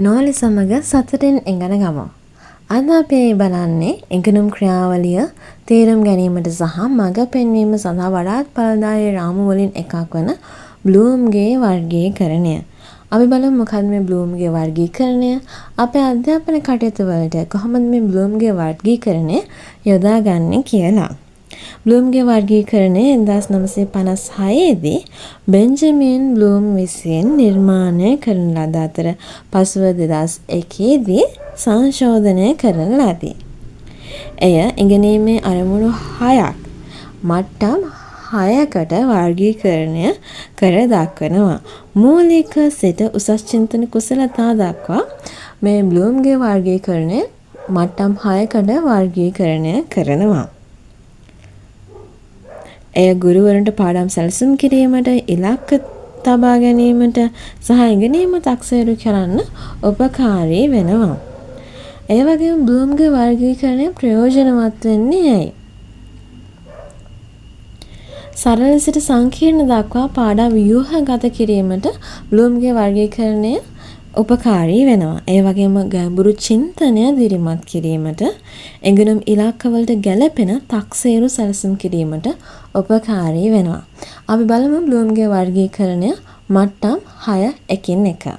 නෝලි සමග සතුටින් ඉගෙන ගමු. අද අපි බලන්නේ ඉගෙනුම් ක්‍රියාවලිය තේරුම් ගැනීමට සහ මඟ පෙන්වීම සඳහා වඩාත් ඵලදායී රාමු වලින් එකක් වන බ්ලූම්ගේ වර්ගීකරණය. අපි බලමු මොකක්ද මේ බ්ලූම්ගේ වර්ගීකරණය? අපේ අධ්‍යාපන කටයුතු වලට කොහොමද මේ බ්ලූම්ගේ වර්ගීකරණය යොදාගන්නේ කියලා. බ්ලූම්ගේ වර්ගීකරණය 1956 දී බෙන්ජමින් බ්ලූම් විසින් නිර්මාණය කරන ලද අතර පසුව 2001 දී සංශෝධනය කරන ලදී. එය ඉගෙනීමේ අරමුණු 6ක් මට්ටම් 6කට වර්ගීකරණය කර දක්වනවා. මූලික සිට උසස් චින්තන කුසලතා දක්වා මේ බ්ලූම්ගේ වර්ගීකරණය මට්ටම් 6කට වර්ගීකරණය කරනවා. එය ගුරුවරුන්ට පාඩම් සැලසුම් කිරීමට, ඉලක්ක තබා ගැනීමට සහ ඉගෙනීම තක්සේරු කරන්න උපකාරී වෙනවා. ඒ වගේම බ්ලූම්ගේ වර්ගීකරණය ප්‍රයෝජනවත් වෙන්නේ ඇයි? සරල සිට සංකීර්ණ දක්වා පාඩම් ව්‍යුහගත කිරීමට බ්ලූම්ගේ වර්ගීකරණය උපකාරී වෙනවා. ඒ වගේම ගැඹුරු චින්තනය දිරිමත් කිරීමට, ඉගෙනුම් ඉලක්කවලට ගැළපෙන තක්සේරු සැලසුම් කිරීමට උපකාරී වෙනවා. අපි බලමු බ්ලූම්ගේ වර්ගීකරණය මට්ටම් 6 එකින් එක.